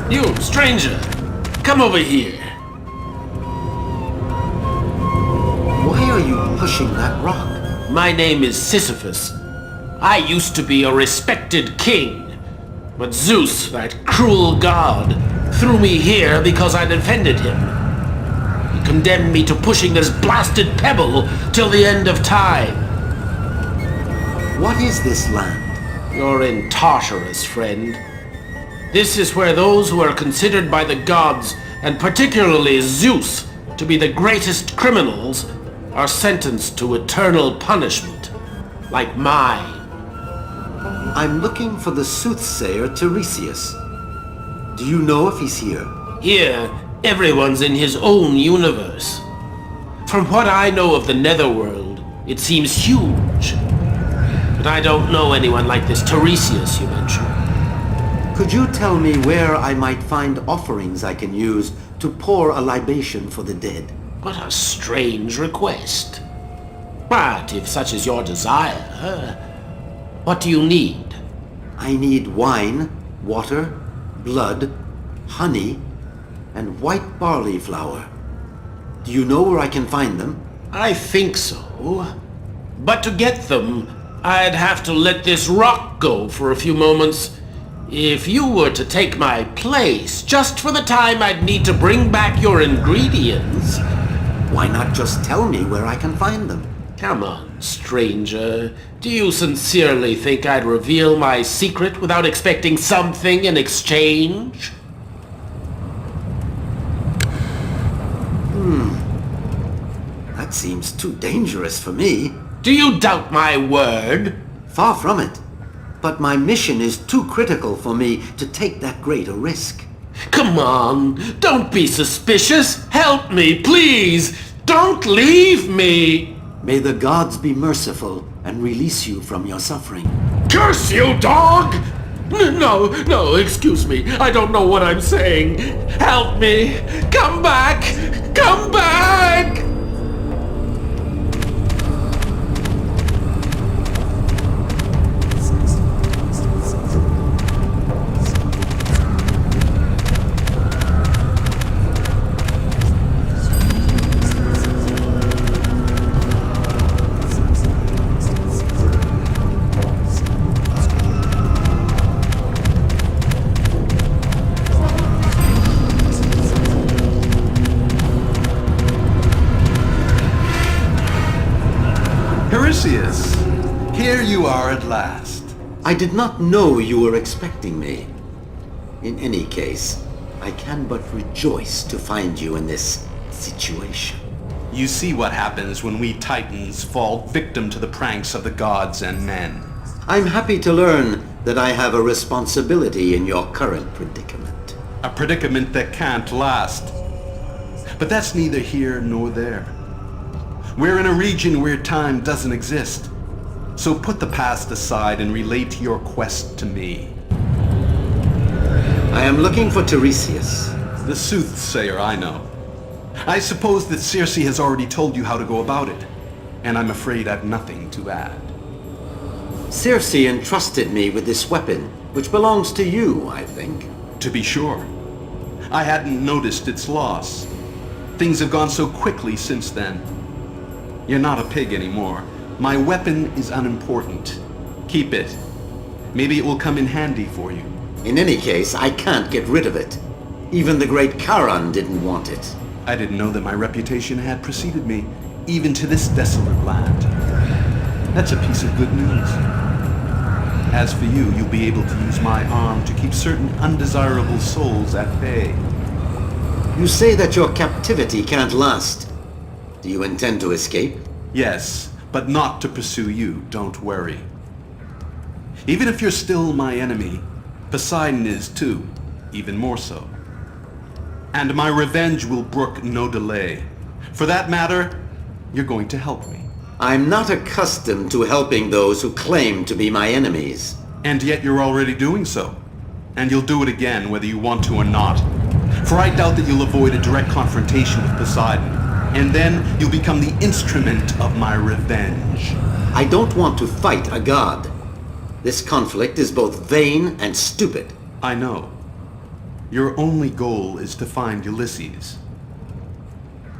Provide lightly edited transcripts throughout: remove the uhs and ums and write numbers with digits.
You, stranger, come over here. Why are you pushing that rock? My name is Sisyphus. I used to be a respected king, but Zeus, that cruel god, threw me here because I defended him. He condemned me to pushing this blasted pebble till the end of time. What is this land? You're in Tartarus, friend. This is where those who are considered by the gods, and particularly Zeus, to be the greatest criminals, are sentenced to eternal punishment, like mine. I'm looking for the soothsayer Eurystheus. Do you know if he's here? Here, everyone's in his own universe. From what I know of the Netherworld, it seems huge. But I don't know anyone like this Eurystheus you mentioned. Could you tell me where I might find offerings I can use to pour a libation for the dead? What a strange request. But if such is your desire, what do you need? I need wine, water, blood, honey, and white barley flour. Do you know where I can find them? I think so. But to get them, I'd have to let this rock go for a few moments. If you were to take my place, just for the time I'd need to bring back your ingredients. Why not just tell me where I can find them? Come on, stranger. Do you sincerely think I'd reveal my secret without expecting something in exchange? That seems too dangerous for me. Do you doubt my word? Far from it. But my mission is too critical for me to take that great a risk. Come on, don't be suspicious. Help me, please. Don't leave me. May the gods be merciful and release you from your suffering. Curse you, dog! No, excuse me. I don't know what I'm saying. Help me. Come back. Come back! Eurystheus, here you are at last. I did not know you were expecting me. In any case, I can but rejoice to find you in this situation. You see what happens when we Titans fall victim to the pranks of the gods and men. I'm happy to learn that I have a responsibility in your current predicament. A predicament that can't last. But that's neither here nor there. We're in a region where time doesn't exist. So put the past aside and relate your quest to me. I am looking for Eurystheus. The soothsayer, I know. I suppose that Circe has already told you how to go about it, and I'm afraid I've nothing to add. Circe entrusted me with this weapon, which belongs to you, I think. To be sure. I hadn't noticed its loss. Things have gone so quickly since then. You're not a pig anymore. My weapon is unimportant. Keep it. Maybe it will come in handy for you. In any case, I can't get rid of it. Even the great Charon didn't want it. I didn't know that my reputation had preceded me, even to this desolate land. That's a piece of good news. As for you, you'll be able to use my arm to keep certain undesirable souls at bay. You say that your captivity can't last. Do you intend to escape? Yes, but not to pursue you, don't worry. Even if you're still my enemy, Poseidon is too, even more so. And my revenge will brook no delay. For that matter, you're going to help me. I'm not accustomed to helping those who claim to be my enemies. And yet you're already doing so. And you'll do it again whether you want to or not. For I doubt that you'll avoid a direct confrontation with Poseidon. And then you'll become the instrument of my revenge. I don't want to fight a god. This conflict is both vain and stupid. I know. Your only goal is to find Ulysses.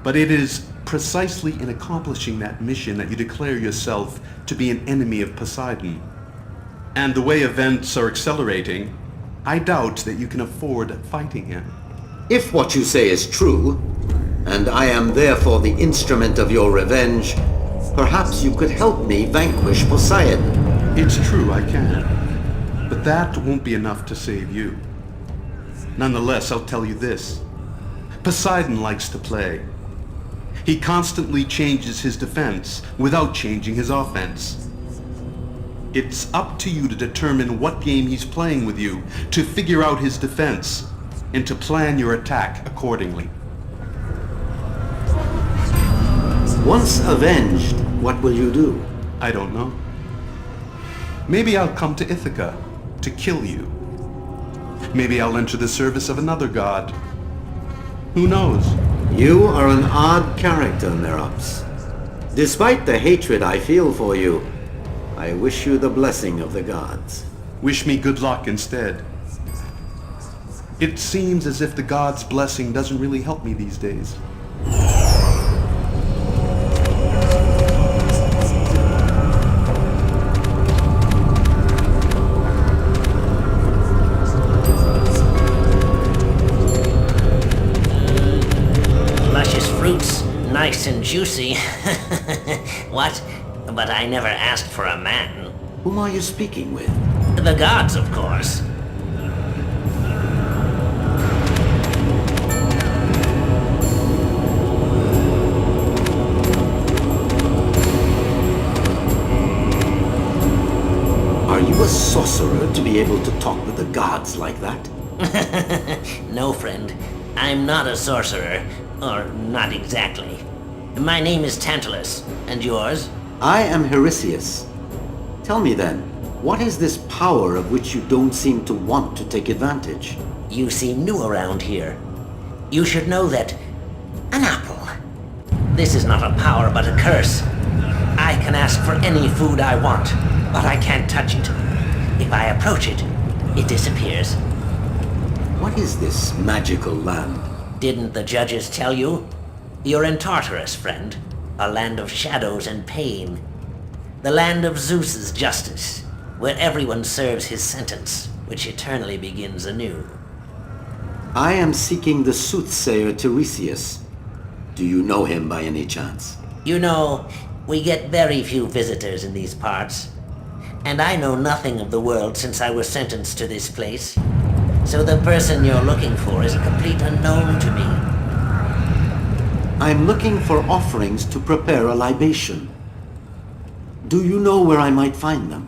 But it is precisely in accomplishing that mission that you declare yourself to be an enemy of Poseidon. And the way events are accelerating, I doubt that you can afford fighting him. If what you say is true, and I am therefore the instrument of your revenge, perhaps you could help me vanquish Poseidon. It's true, I can. But that won't be enough to save you. Nonetheless, I'll tell you this. Poseidon likes to play. He constantly changes his defense without changing his offense. It's up to you to determine what game he's playing with you, to figure out his defense, and to plan your attack accordingly. Once avenged, what will you do? I don't know. Maybe I'll come to Ithaca to kill you. Maybe I'll enter the service of another god. Who knows? You are an odd character, Merops. Despite the hatred I feel for you, I wish you the blessing of the gods. Wish me good luck instead. It seems as if the gods' blessing doesn't really help me these days. Nice and juicy. What? But I never asked for a man. Whom are you speaking with? The gods, of course. Are you a sorcerer to be able to talk with the gods like that? No, friend. I'm not a sorcerer. Or not exactly. My name is Tantalus. And yours? I am Eurystheus. Tell me then, what is this power of which you don't seem to want to take advantage? You seem new around here. You should know that... an apple. This is not a power but a curse. I can ask for any food I want, but I can't touch it. If I approach it, it disappears. What is this magical land? Didn't the judges tell you? You're in Tartarus, friend. A land of shadows and pain. The land of Zeus's justice, where everyone serves his sentence, which eternally begins anew. I am seeking the soothsayer Eurystheus. Do you know him by any chance? You know, we get very few visitors in these parts. And I know nothing of the world since I was sentenced to this place. So the person you're looking for is a complete unknown to me. I'm looking for offerings to prepare a libation. Do you know where I might find them?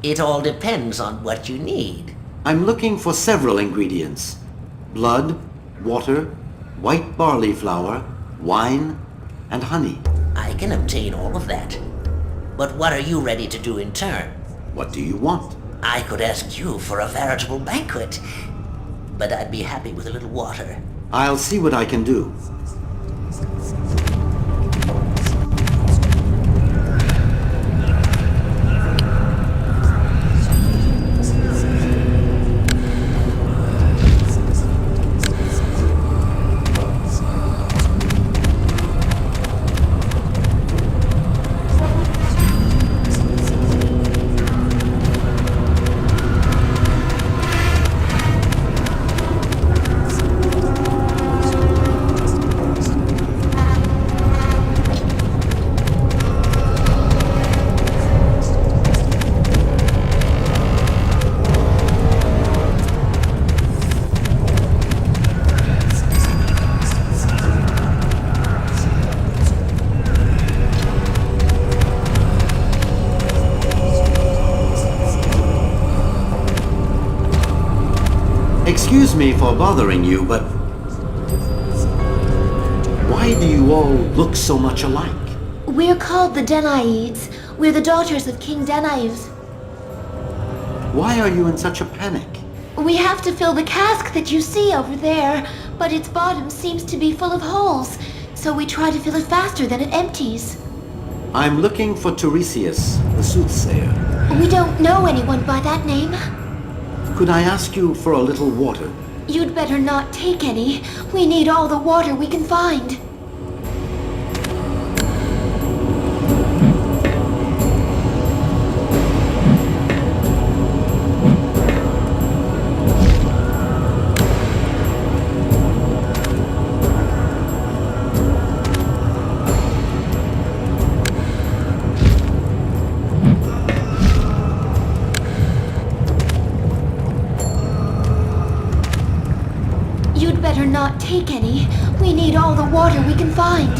It all depends on what you need. I'm looking for several ingredients. Blood, water, white barley flour, wine, and honey. I can obtain all of that. But what are you ready to do in turn? What do you want? I could ask you for a veritable banquet, but I'd be happy with a little water. I'll see what I can do. Excuse me for bothering you, but why do you all look so much alike? We're called the Danaids. We're the daughters of King Danaids. Why are you in such a panic? We have to fill the cask that you see over there, but its bottom seems to be full of holes, so we try to fill it faster than it empties. I'm looking for Eurystheus, the soothsayer. We don't know anyone by that name. Could I ask you for a little water? You'd better not take any. We need all the water we can find. You'd better not take any. We need all the water we can find.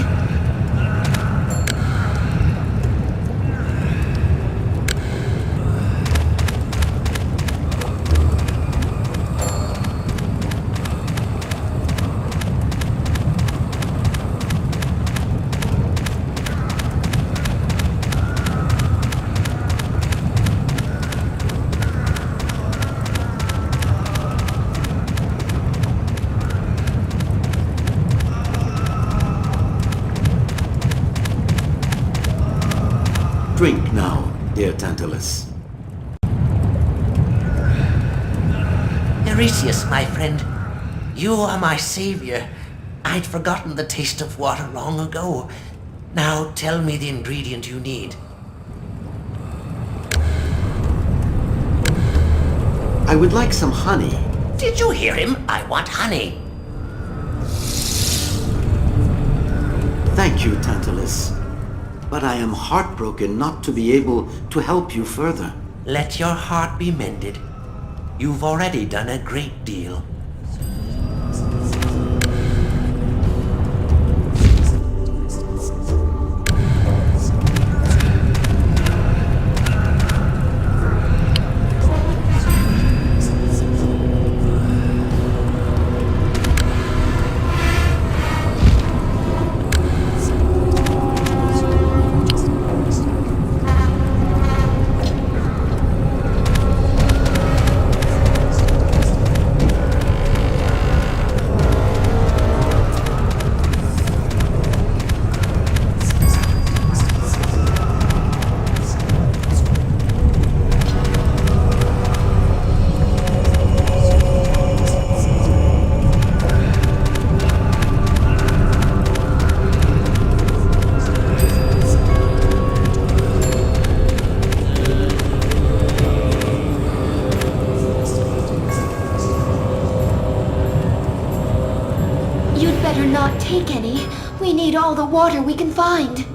Drink now, dear Tantalus. Eurystheus, my friend, you are my savior. I'd forgotten the taste of water long ago. Now tell me the ingredient you need. I would like some honey. Did you hear him? I want honey. Thank you, Tantalus. But I am heartbroken not to be able to help you further. Let your heart be mended. You've already done a great deal. You'd better not take any. We need all the water we can find.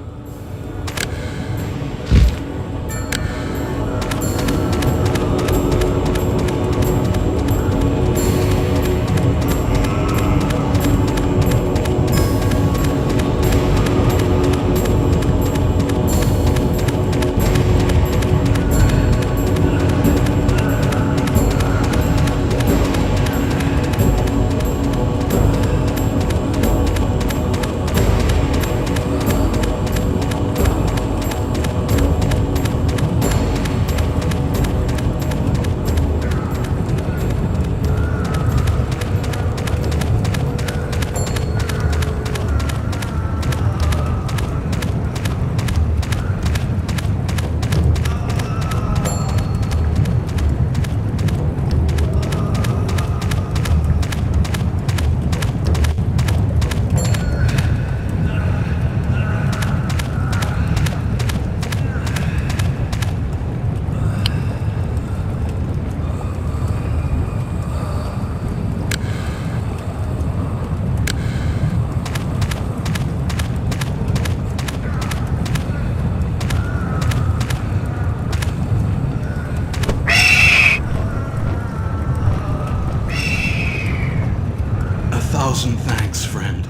Thanks, friend.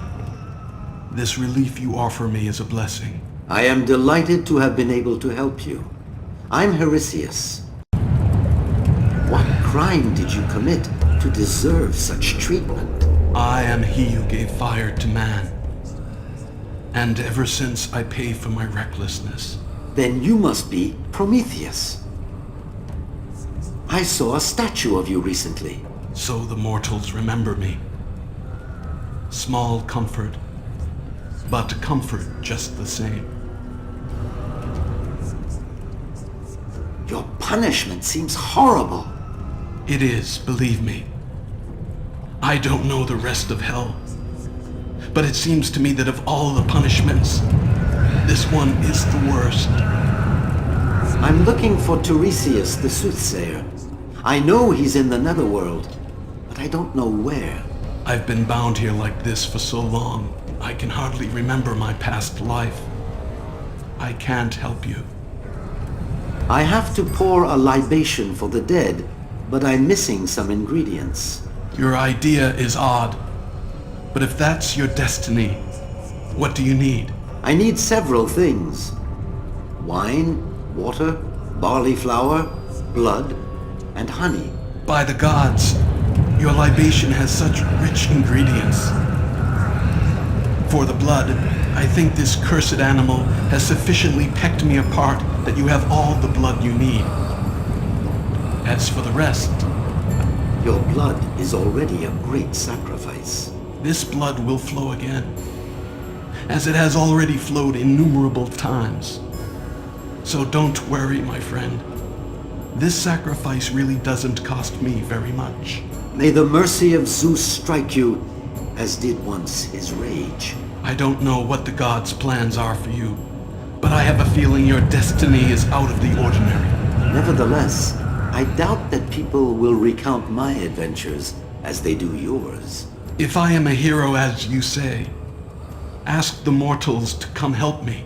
This relief you offer me is a blessing. I am delighted to have been able to help you. I'm Eurystheus. What crime did you commit to deserve such treatment? I am he who gave fire to man. And ever since I pay for my recklessness. Then you must be Prometheus. I saw a statue of you recently. So the mortals remember me. Small comfort, but comfort just the same. Your punishment seems horrible. It is, believe me. I don't know the rest of hell, but it seems to me that of all the punishments, this one is the worst. I'm looking for Eurystheus the soothsayer. I know he's in the netherworld, but I don't know where. I've been bound here like this for so long, I can hardly remember my past life. I can't help you. I have to pour a libation for the dead, but I'm missing some ingredients. Your idea is odd, but if that's your destiny, what do you need? I need several things. Wine, water, barley flour, blood, and honey. By the gods, your libation has such rich ingredients. For the blood, I think this cursed animal has sufficiently pecked me apart that you have all the blood you need. As for the rest, Your blood is already a great sacrifice. this blood will flow again, as it has already flowed innumerable times. So don't worry, my friend. This sacrifice really doesn't cost me very much. May the mercy of Zeus strike you, as did once his rage. I don't know what the gods' plans are for you, but I have a feeling your destiny is out of the ordinary. Nevertheless, I doubt that people will recount my adventures as they do yours. If I am a hero as you say, ask the mortals to come help me.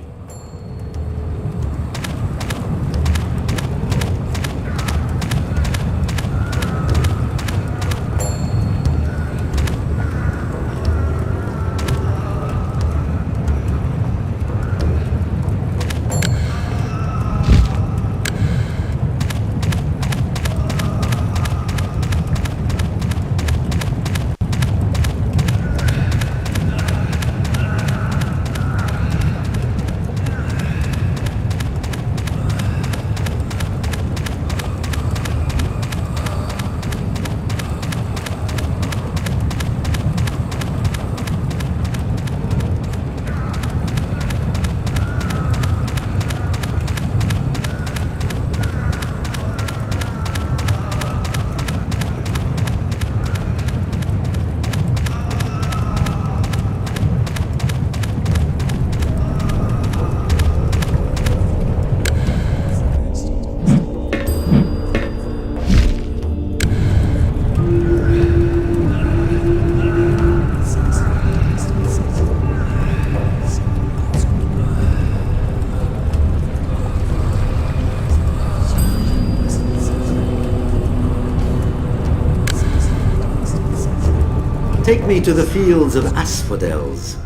Take me to the fields of asphodels.